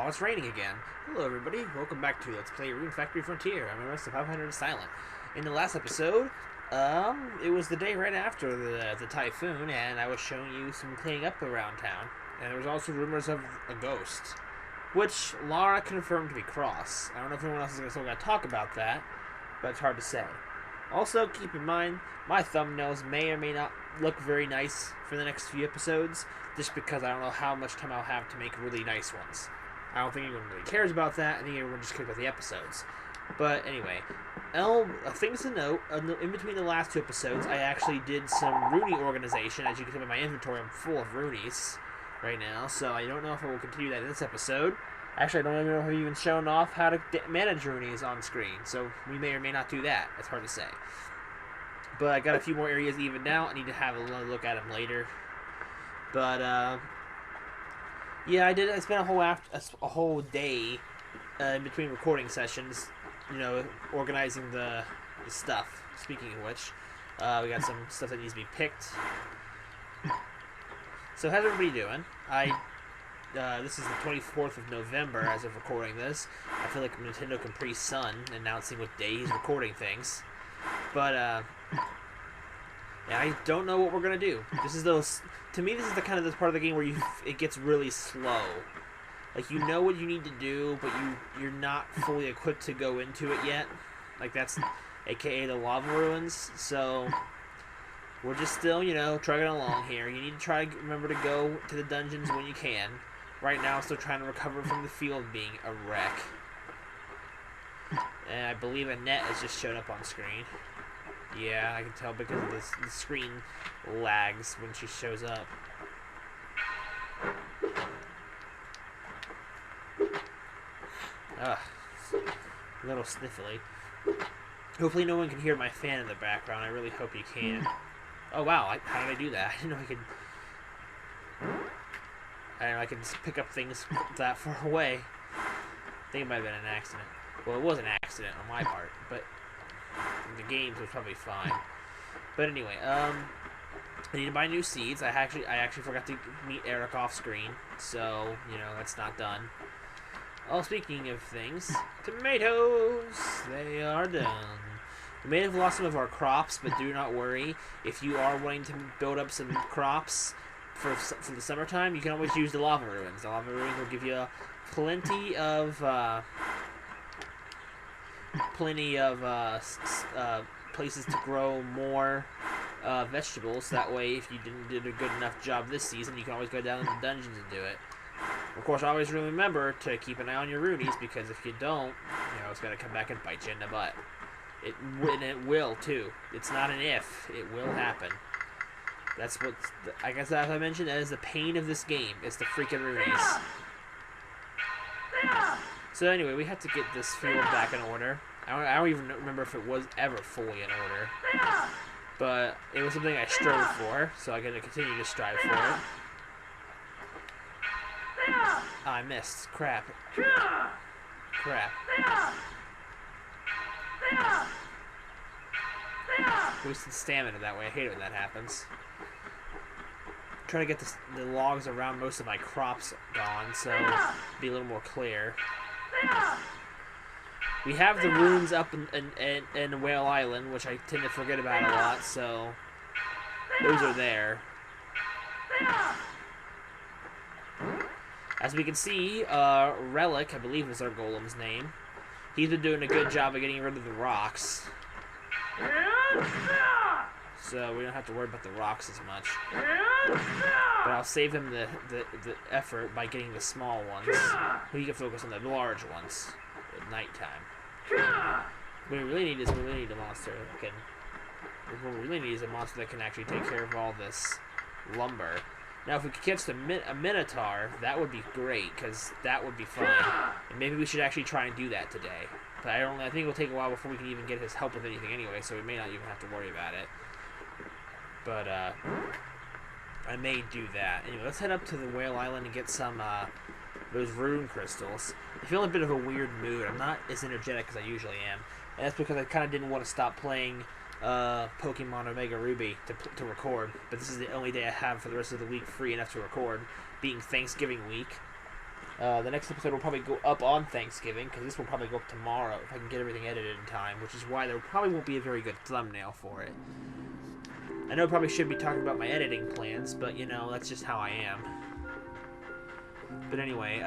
Oh, it's raining again. Hello everybody, welcome back to Let's Play Rune Factory Frontier. I'm the rest of 500 Silent. In the last episode, it was the day right after the typhoon, and I was showing you some cleaning up around town. And there was also rumors of a ghost, which Lara confirmed to be Cross. I don't know if anyone else is still going to talk about that, but it's hard to say. Also, keep in mind, my thumbnails may or may not look very nice for the next few episodes, just because I don't know how much time I'll have to make really nice ones. I don't think anyone really cares about that. I think everyone just cares about the episodes. But anyway, things to note, in between the last two episodes, I actually did some Runey organization. As you can see by my inventory, I'm full of Runeys right now, so I don't know if I will continue that in this episode. Actually, I don't even know if I've even shown off how to manage Runeys on screen, so we may or may not do that. It's hard to say. But I got a few more areas evened out. I need to have a look at them later. But, yeah, I did. I spent a whole day in between recording sessions, you know, organizing the stuff. Speaking of which, we got some stuff that needs to be picked. So how's everybody doing? This is the 24th of November as of recording this. I feel like Nintendo Capri Sun announcing what day he's recording things. But, yeah, I don't know what we're gonna do. To me, this is the kind of this part of the game where it gets really slow. Like, you know what you need to do, but you're not fully equipped to go into it yet. Like, that's aka the lava ruins. So we're just still, you know, trugging along here. You need to remember to go to the dungeons when you can. Right now, I'm still trying to recover from the field being a wreck. And I believe Annette has just showed up on screen. Yeah, I can tell because of the screen lags when she shows up. Ugh, a little sniffly. Hopefully no one can hear my fan in the background. I really hope you can. Oh wow, how did I do that? I didn't know I could... I don't know, I can pick up things that far away. I think it might have been an accident. Well, it was an accident on my part, but the games was probably fine. But anyway, I need to buy new seeds. I actually forgot to meet Eric off screen, so you know that's not done. Oh, speaking of things, tomatoes, they are done. We may have lost some of our crops, but do not worry. If you are wanting to build up some crops for the summertime, you can always use the lava ruins. The lava ruins will give you plenty of places to grow more vegetables. That way, if you did a good enough job this season, you can always go down in the dungeons and do it. Of course, always remember to keep an eye on your Runeys, because if you don't, you know, it's going to come back and bite you in the butt. It will, too. It's not an if. It will happen. That's what, I guess as I mentioned, that is the pain of this game. It's the freaking Runeys. So anyway, we have to get this field back in order. I don't even remember if it was ever fully in order. But it was something I strove for, so I'm going to continue to strive for it. Oh, I missed. Crap. Crap. Wasted stamina that way. I hate it when that happens. I'm trying to get the logs around most of my crops gone, so it'll be a little more clear. We have the runes up in Whale Island, which I tend to forget about a lot, so those are there. As we can see, Relic, I believe is our golem's name, he's been doing a good job of getting rid of the rocks. So we don't have to worry about the rocks as much. But I'll save him the effort by getting the small ones. We can focus on the large ones at nighttime. What we really need is a monster that can... What we really need is a monster that can actually take care of all this lumber. Now, if we could catch a Minotaur, that would be great, because that would be fun. And maybe we should actually try and do that today. But I think it'll take a while before we can even get his help with anything anyway, so we may not even have to worry about it. But, I may do that. Anyway, let's head up to the Whale Island and get some, those rune crystals. I feel in a bit of a weird mood. I'm not as energetic as I usually am. And that's because I kind of didn't want to stop playing Pokemon Omega Ruby to record, but this is the only day I have for the rest of the week free enough to record, being Thanksgiving week. The next episode will probably go up on Thanksgiving, because this will probably go up tomorrow if I can get everything edited in time, which is why there probably won't be a very good thumbnail for it. I know I probably should be talking about my editing plans, but, you know, that's just how I am. But anyway,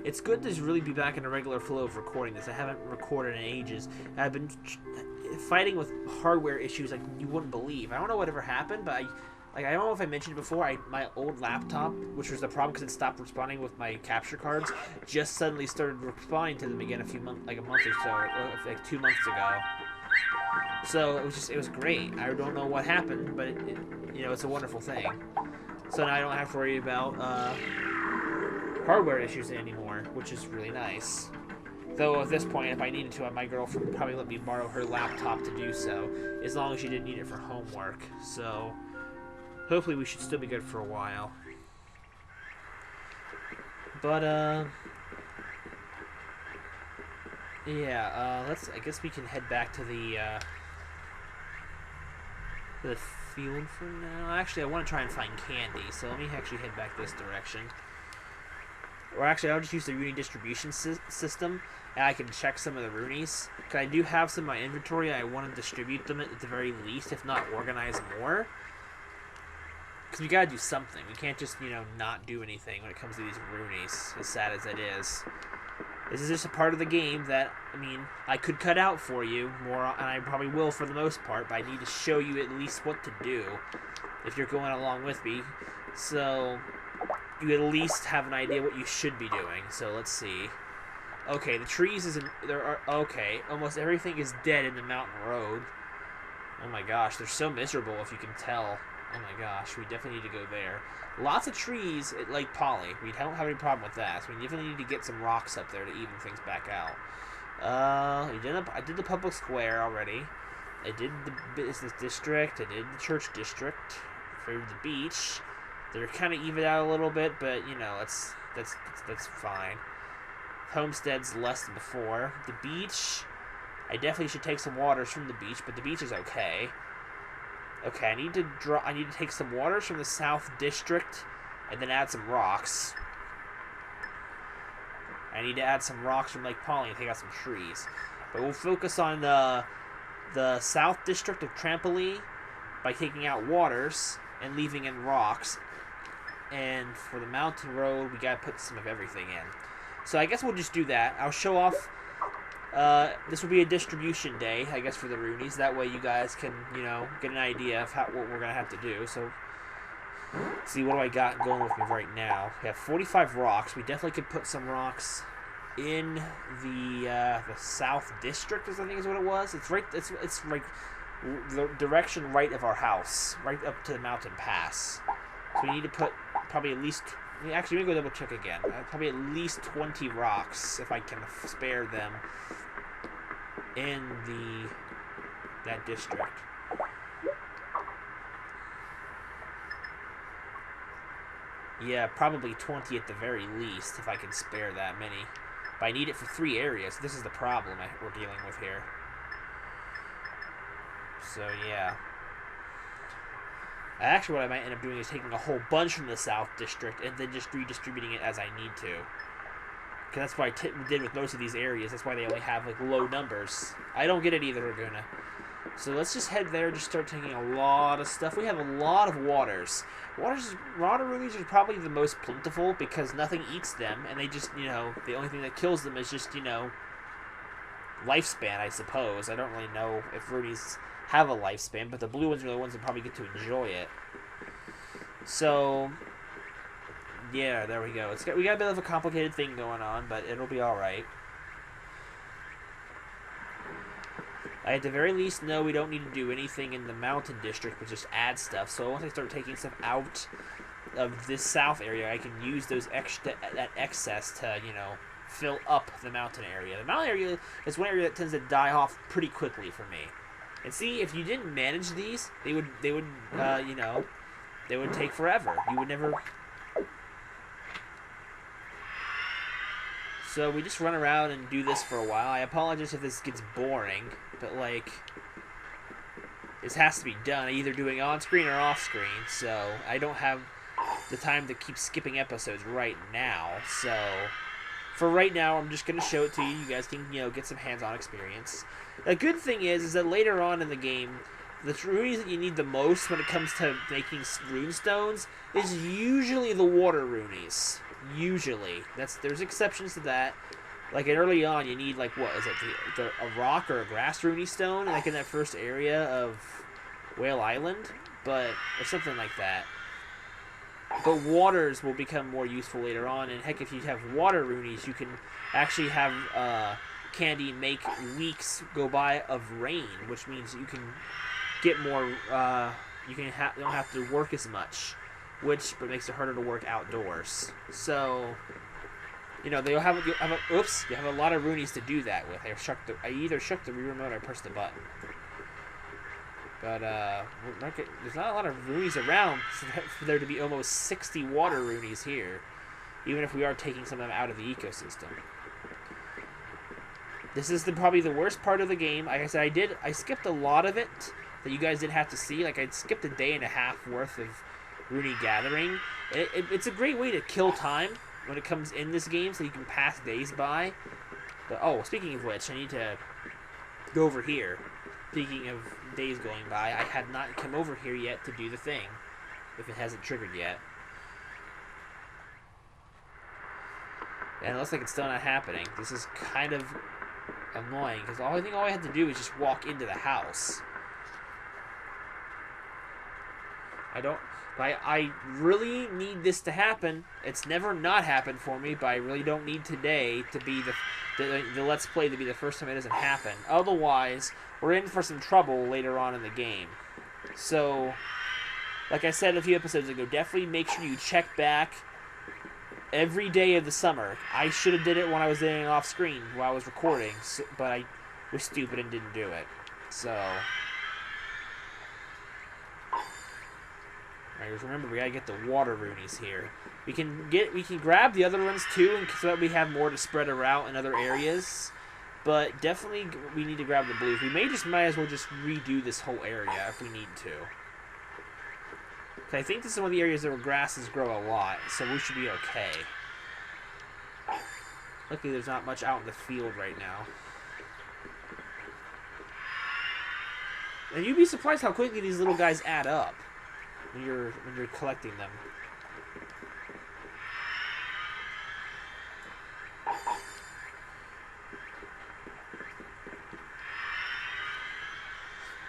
it's good to really be back in a regular flow of recording this. I haven't recorded in ages. I've been fighting with hardware issues like you wouldn't believe. I don't know whatever happened, but I don't know if I mentioned it before. My old laptop, which was the problem because it stopped responding with my capture cards, just suddenly started responding to them again a month or so, or like 2 months ago. So it was great. I don't know what happened, but you know, it's a wonderful thing. So now I don't have to worry about hardware issues anymore, which is really nice. Though at this point, if I needed to, my girlfriend would probably let me borrow her laptop to do so, as long as she didn't need it for homework. So hopefully we should still be good for a while. But yeah, I guess we can head back to the field for now. Actually, I want to try and find candy, so let me actually head back this direction. Or actually, I'll just use the Runey distribution system, and I can check some of the Runeys. Because I do have some in my inventory, I want to distribute them at the very least, if not organize more. Because we gotta do something. We can't just, you know, not do anything when it comes to these Runeys, as sad as it is. This is just a part of the game that, I mean, I could cut out for you more, and I probably will for the most part, but I need to show you at least what to do if you're going along with me. So you at least have an idea what you should be doing. So let's see. Okay, the trees okay, almost everything is dead in the mountain road. Oh my gosh, they're so miserable if you can tell. Oh my gosh, we definitely need to go there. Lots of trees at Lake Polly. We don't have any problem with that. So we definitely need to get some rocks up there to even things back out. I did the public square already. I did the business district. I did the church district. For the beach. They're kind of evened out a little bit, but you know, that's fine. Homestead's less than before. The beach, I definitely should take some waters from the beach, but the beach is okay. Okay, I need to take some waters from the South District, and then add some rocks. I need to add some rocks from Lake Polly and take out some trees. But we'll focus on the South District of Trampoline by taking out waters and leaving in rocks. And for the mountain road, we gotta put some of everything in. So I guess we'll just do that. I'll show off. This will be a distribution day, I guess, for the Runeys. That way you guys can, you know, get an idea of what we're going to have to do. So, let's see, what do I got going with me right now? We have 45 rocks. We definitely could put some rocks in the South District, I think is what it was. It's right, it's like the direction right of our house, right up to the mountain pass. So we need to put probably at least... Actually, let me go double check again. Probably at least 20 rocks, if I can spare them, in that district. Yeah, probably 20 at the very least, if I can spare that many. But I need it for 3 areas. This is the problem we're dealing with here. So, yeah. Actually, what I might end up doing is taking a whole bunch from the South District and then just redistributing it as I need to. Because that's what I did with most of these areas. That's why they only have, like, low numbers. I don't get it either, Raguna. So let's just head there and just start taking a lot of stuff. We have a lot of waters. Water runeys are probably the most plentiful because nothing eats them. And they just, you know, the only thing that kills them is just, you know, lifespan, I suppose. I don't really know if runeys have a lifespan, but the blue ones are the ones that probably get to enjoy it. So, yeah, there we go. We got a bit of a complicated thing going on, but it'll be alright. I at the very least know we don't need to do anything in the mountain district, but just add stuff. So once I start taking stuff out of this south area, I can use that excess to, you know, fill up the mountain area. The mountain area is one area that tends to die off pretty quickly for me. And see, if you didn't manage these, they would, you know, they would take forever. You would never. So we just run around and do this for a while. I apologize if this gets boring, but like, this has to be done. I'm either doing on screen or off screen. So I don't have the time to keep skipping episodes right now. So for right now, I'm just going to show it to you. You guys can, get some hands-on experience. The good thing is that later on in the game, the runeys that you need the most when it comes to making rune stones is usually the water runeys. Usually. There's exceptions to that. Like, early on, you need, like, what is it? A rock or a grass runey stone, like in that first area of Whale Island? Or something like that. But waters will become more useful later on, and heck, if you have water runeys, you can actually have Candy make weeks go by of rain, which means you can get more, you don't have to work as much, but makes it harder to work outdoors. So, you have a lot of runeys to do that with. I either shook the Wii remote or I pressed the button. But, there's not a lot of runeys around for there to be almost 60 water runeys here, even if we are taking some of them out of the ecosystem. This is probably the worst part of the game. Like I said, I skipped a lot of it that you guys didn't have to see. Like, I skipped a day and a half worth of runey gathering. It's a great way to kill time when it comes in this game, so you can pass days by. But, speaking of which, I need to go over here. Speaking of days going by, I had not come over here yet to do the thing, if it hasn't triggered yet. And it looks like it's still not happening. This is kind of annoying, because all I had to do was just walk into the house. I really need this to happen. It's never not happened for me, but I really don't need today to be the Let's Play to be the first time it doesn't happen. Otherwise, we're in for some trouble later on in the game. So, like I said a few episodes ago, definitely make sure you check back every day of the summer. I should have did it when I was doing it off screen while I was recording, but I was stupid and didn't do it. So, alright, remember we gotta get the water runeys here. We can grab the other ones too, so that we have more to spread around in other areas. But definitely we need to grab the blues. We might as well just redo this whole area if we need to. I think this is one of the areas where grasses grow a lot, so we should be okay. Luckily there's not much out in the field right now. And you'd be surprised how quickly these little guys add up when you're collecting them.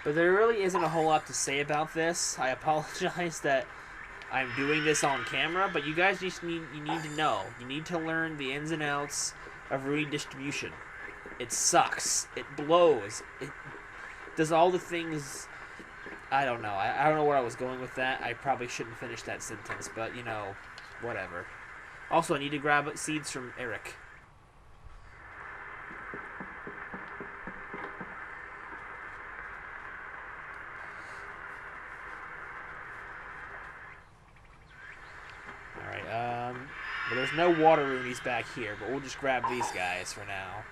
But there really isn't a whole lot to say about this. I apologize that I'm doing this on camera, but you guys just need to know. You need to learn the ins and outs of rune distribution. It sucks. It blows. It does all the things. I don't know. I don't know where I was going with that. I probably shouldn't finish that sentence, but whatever. Also, I need to grab seeds from Eric. But there's no water runeys back here, but we'll just grab these guys for now.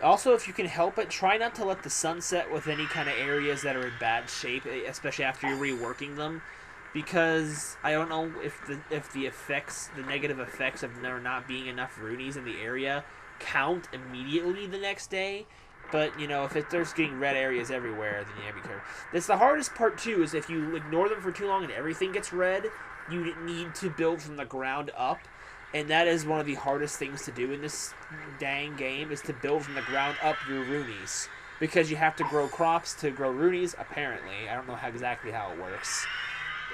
Also, if you can help it, try not to let the sun set with any kind of areas that are in bad shape, especially after you're reworking them, because I don't know if the negative effects of there not being enough runeys in the area count immediately the next day. But, if there's getting red areas everywhere, then you have to be careful. That's the hardest part, too, is if you ignore them for too long and everything gets red, you need to build from the ground up. And that is one of the hardest things to do in this dang game, is to build from the ground up your runeys. Because you have to grow crops to grow runeys, apparently. I don't know exactly how it works.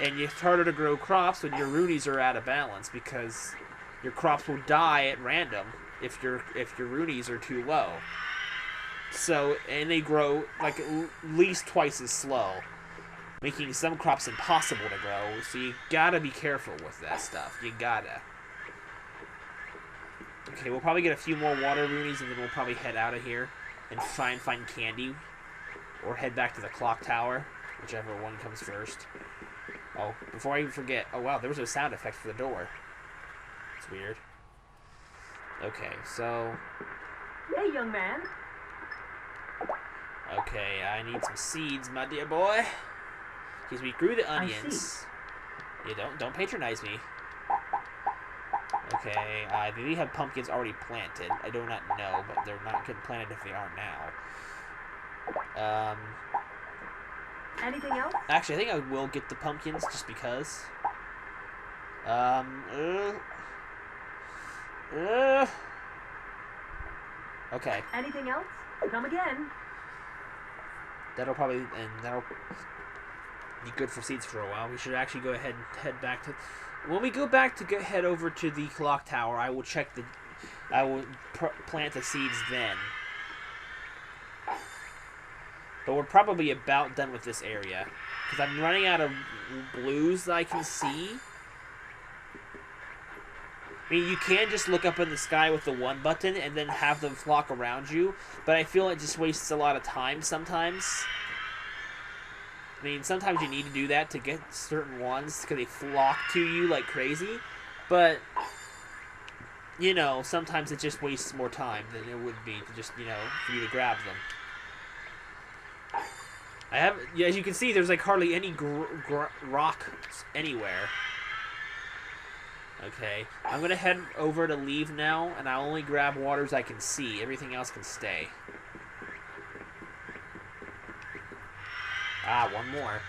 And it's harder to grow crops when your runeys are out of balance, because your crops will die at random if your runeys are too low. So, and they grow like at least twice as slow, making some crops impossible to grow. So you gotta be careful with that stuff. You gotta. Okay, we'll probably get a few more water runeys, and then we'll probably head out of here and try and find Candy, or head back to the clock tower, whichever one comes first. Oh, before I even forget, oh wow, there was a sound effect for the door. It's weird. Okay, so. Hey, young man. Okay, I need some seeds, my dear boy. Because we grew the onions. Yeah, don't patronize me. Okay, do we have pumpkins already planted? I do not know, but they're not getting planted if they are now. Anything else? Actually, I think I will get the pumpkins just because. Okay. Anything else? Come again. That'll be good for seeds for a while. We should actually go ahead and head back to. When we go back to head over to the clock tower, I will check the. I will plant the seeds then. But we're probably about done with this area because I'm running out of blues that I can see. I mean, you can just look up in the sky with the one button and then have them flock around you, but I feel it just wastes a lot of time sometimes. I mean, sometimes you need to do that to get certain ones because they flock to you like crazy, but, you know, sometimes it just wastes more time than it would be to just, you know, for you to grab them. Yeah, as you can see, there's like hardly any rock anywhere. Okay, I'm gonna head over to leave now, and I'll only grab waters I can see. Everything else can stay. Ah, one more.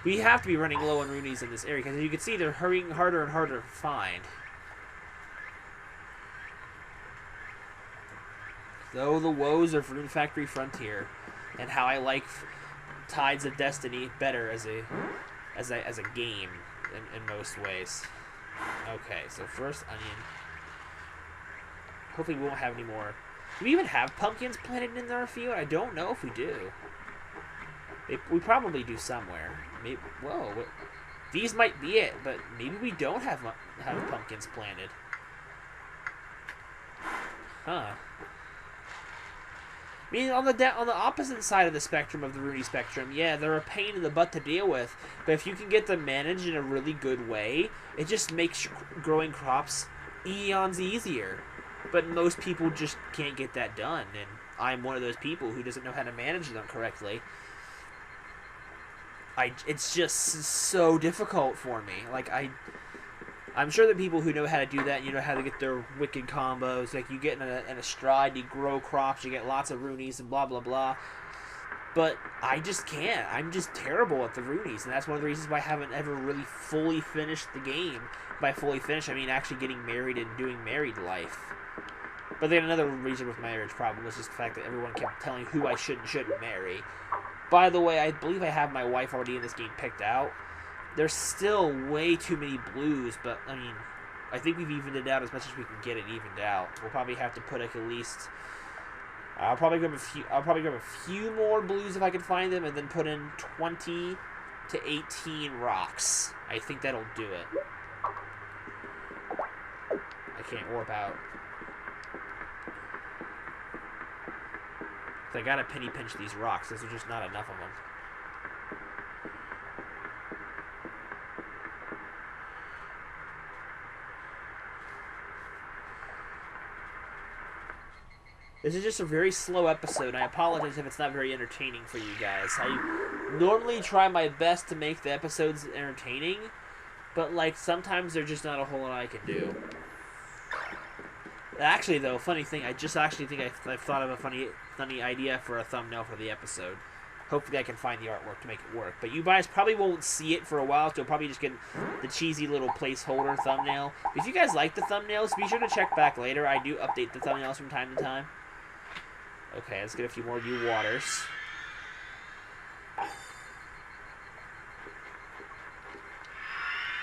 We have to be running low on runeys in this area, because as you can see, they're hurrying harder and harder to find. Though the woes of Rune Factory Frontier, and how I like Tides of Destiny better as a game in most ways. Okay, so first onion. Hopefully we won't have any more. Do we even have pumpkins planted in our field? I don't know if we do. We probably do somewhere. Maybe. Whoa, these might be it, but maybe we don't have pumpkins planted. Huh. I mean, on the opposite side of the spectrum of the Runey spectrum, yeah, they're a pain in the butt to deal with. But if you can get them managed in a really good way, it just makes growing crops eons easier. But most people just can't get that done, and I'm one of those people who doesn't know how to manage them correctly. It's just so difficult for me. Like, I'm sure that people who know how to do that, you know how to get their wicked combos, like you get in a stride, you grow crops, you get lots of runeys and blah blah blah. But I just can't. I'm just terrible at the runeys, and that's one of the reasons why I haven't ever really fully finished the game. By fully finished, I mean actually getting married and doing married life. But then another reason with my marriage problem was just the fact that everyone kept telling who I should and shouldn't marry. By the way, I believe I have my wife already in this game picked out. There's still way too many blues, but I mean, I think we've evened it out as much as we can get it evened out. We'll probably have to put like at least. I'll probably grab a few more blues if I can find them, and then put in 20 to 18 rocks. I think that'll do it. I can't warp out. I gotta penny pinch these rocks. There's just not enough of them. This is just a very slow episode. I apologize if it's not very entertaining for you guys. I normally try my best to make the episodes entertaining, but like sometimes there's just not a whole lot I can do. Actually, though, funny thing, I just actually think I've thought of a funny idea for a thumbnail for the episode. Hopefully I can find the artwork to make it work. But you guys probably won't see it for a while, so you'll probably just get the cheesy little placeholder thumbnail. If you guys like the thumbnails, be sure to check back later. I do update the thumbnails from time to time. Okay, let's get a few more new waters.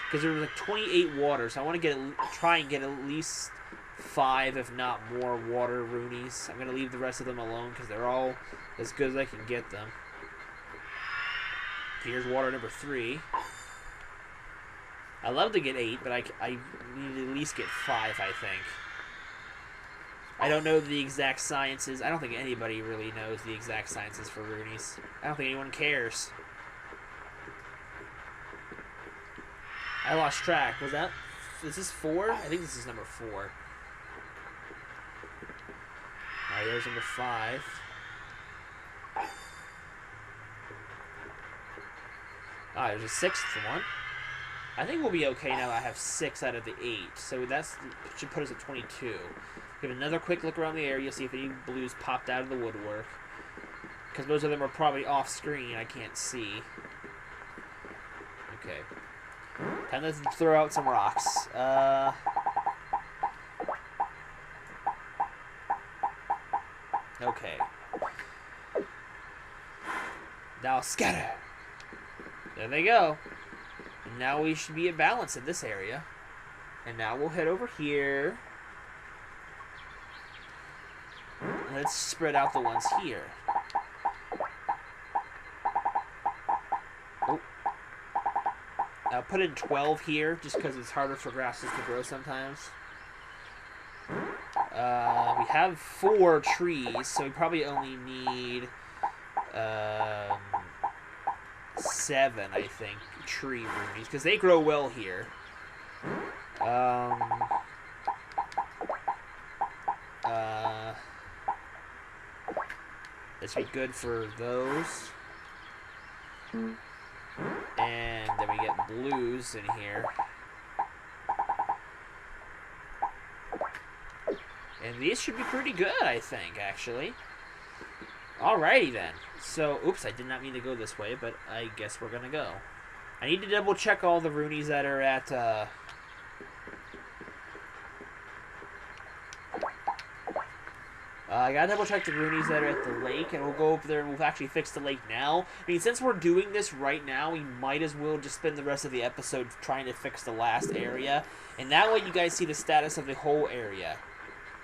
Because there were like 28 waters. So I want to try and get at least 5, if not more, water runeys. I'm going to leave the rest of them alone because they're all as good as I can get them. Here's water number 3. I love to get 8, but I need to at least get 5, I think. I don't know the exact sciences. I don't think anybody really knows the exact sciences for runeys. I don't think anyone cares. I lost track. Is this 4? I think this is number 4. Alright, there's number 5. 5. There's a 6th one. I think we'll be okay now. I have 6 out of the 8, so that should put us at 22. Give another quick look around the area, see if any blues popped out of the woodwork. Because most of them are probably off screen, I can't see. Okay. Time to throw out some rocks. Okay. Now scatter. There they go. And now we should be at balance in this area. And now we'll head over here. Let's spread out the ones here. Oh. I'll put in 12 here, just because it's harder for grasses to grow sometimes. We have 4 trees, so we probably only need 7, I think, tree runeys, because they grow well here. This would be good for those. And then we get blues in here. And these should be pretty good, I think, actually. Alrighty then. So, oops, I did not mean to go this way, but I guess we're gonna go. I need to double check all the runeys that are at, I gotta double check the runeys that are at the lake, and we'll go over there and we'll actually fix the lake now. I mean, since we're doing this right now, we might as well just spend the rest of the episode trying to fix the last area. And that way you guys see the status of the whole area.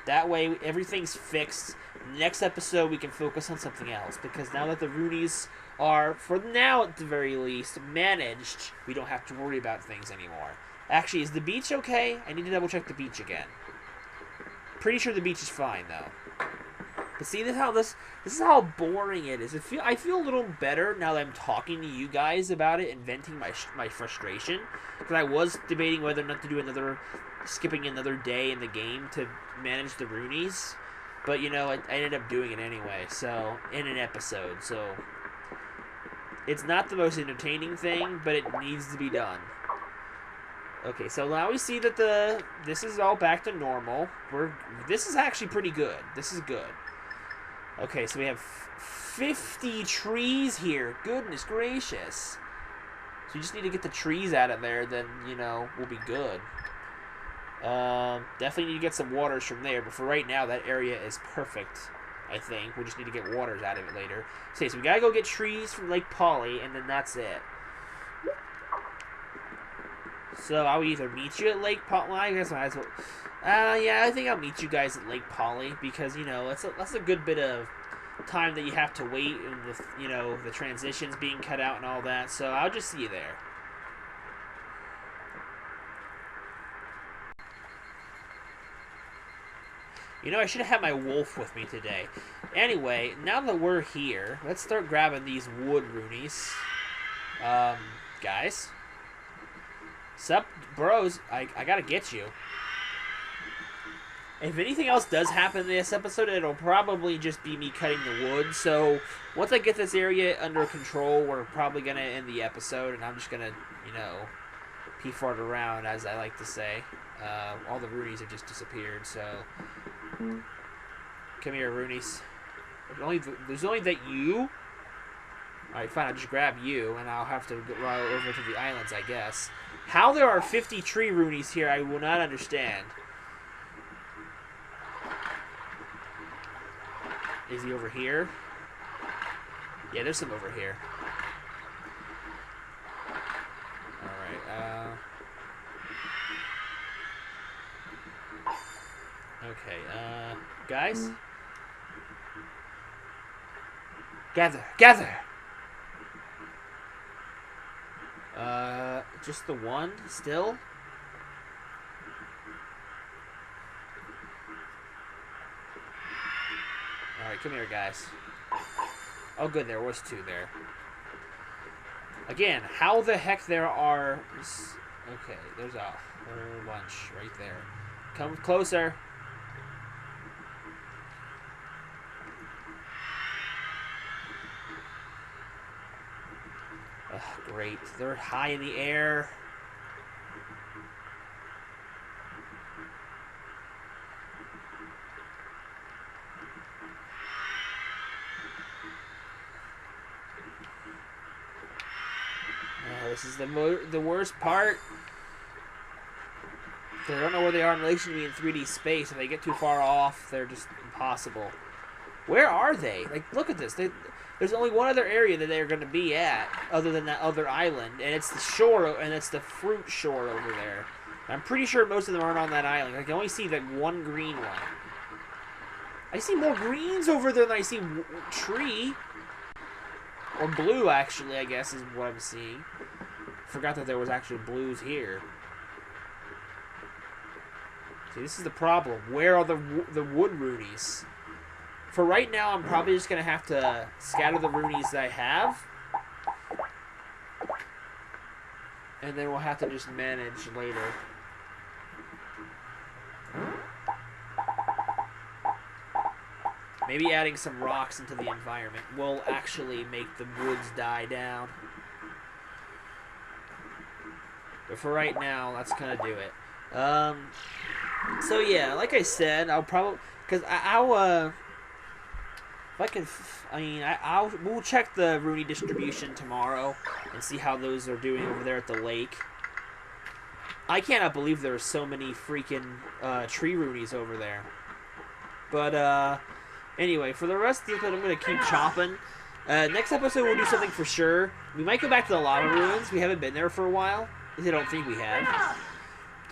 That way everything's fixed. Next episode we can focus on something else. Because now that the runeys are, for now at the very least, managed, we don't have to worry about things anymore. Actually, is the beach okay? I need to double check the beach again. Pretty sure the beach is fine, though. But see, this is how boring it is. I feel a little better now that I'm talking to you guys about it and venting my frustration. Because I was debating whether or not to do skipping another day in the game to manage the runeys. But, you know, I ended up doing it anyway, so, in an episode, so. It's not the most entertaining thing, but it needs to be done. Okay, so now we see that this is all back to normal. This is actually pretty good. This is good. Okay, so we have 50 trees here. Goodness gracious. So you just need to get the trees out of there, then, you know, we'll be good. Definitely need to get some waters from there, but for right now, that area is perfect, I think. We just need to get waters out of it later. Okay, so we gotta go get trees from Lake Polly, and then that's it. So I'll either meet you at Lake Polly. Well, I guess I might as well. Yeah, I think I'll meet you guys at Lake Polly because you know that's a good bit of time that you have to wait, and with the transitions being cut out and all that. So I'll just see you there. You know, I should have had my wolf with me today. Anyway, now that we're here, let's start grabbing these wood runeys. Guys. Sup, bros, I gotta get you. If anything else does happen in this episode, it'll probably just be me cutting the wood. So, once I get this area under control, we're probably gonna end the episode, and I'm just gonna, pea fart around, as I like to say. All the runeys have just disappeared, so... Come here, runeys. There's only that you? Alright, fine, I'll just grab you, and I'll have to go over to the islands, I guess. How there are 50 tree runeys here, I will not understand. Is he over here? Yeah, there's some over here. Alright, okay, guys? Gather! Gather! Just the one, still? Alright, come here, guys. Oh, good, there was 2 there. Again, how the heck there are... Okay, there's a whole bunch right there. Come closer. Great. They're high in the air. This is the worst part. They don't know where they are in relation to me in 3D space. If they get too far off, they're just impossible. Where are they? Like, look at this. There's only one other area that they're going to be at, other than that other island, and it's the shore, and it's the fruit shore over there. I'm pretty sure most of them aren't on that island. I can only see like one green one. I see more greens over there than I see tree. Or blue, actually, I guess, is what I'm seeing. Forgot that there was actually blues here. See, this is the problem. Where are the wood runeys? For right now, I'm probably just going to have to scatter the runeys that I have. And then we'll have to just manage later. Maybe adding some rocks into the environment will actually make the woods die down. But for right now, that's gonna do it. So yeah, like I said, I'll probably, because if I can, we'll check the Runey distribution tomorrow and see how those are doing over there at the lake. I cannot believe there are so many freaking tree Runeys over there. But anyway, for the rest of it, I'm gonna keep chopping. Next episode, we'll do something for sure. We might go back to the lava ruins. We haven't been there for a while. I don't think we have.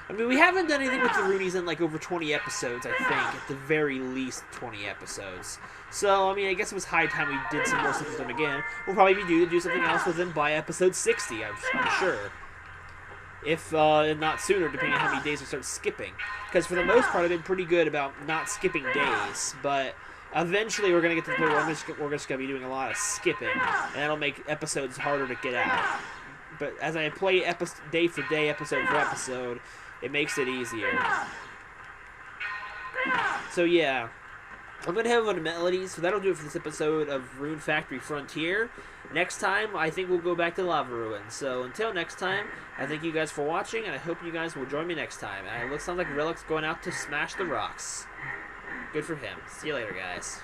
I mean, we haven't done anything with the Runeys in like over 20 episodes, I think. At the very least 20 episodes. So, I mean, I guess it was high time we did some more stuff with them again. We'll probably be due to do something else with them by episode 60, I'm sure. If not sooner, depending on how many days we start skipping. Because for the most part, I've been pretty good about not skipping days. But eventually, we're going to get to the point where we're just going to be doing a lot of skipping. And that'll make episodes harder to get out. But as I play day for day, episode for episode, it makes it easier. So yeah, I'm going to have on melodies, so that'll do it for this episode of Rune Factory Frontier. Next time, I think we'll go back to Lava Ruins. So until next time, I thank you guys for watching, and I hope you guys will join me next time. And it looks like Relic's going out to smash the rocks. Good for him. See you later, guys.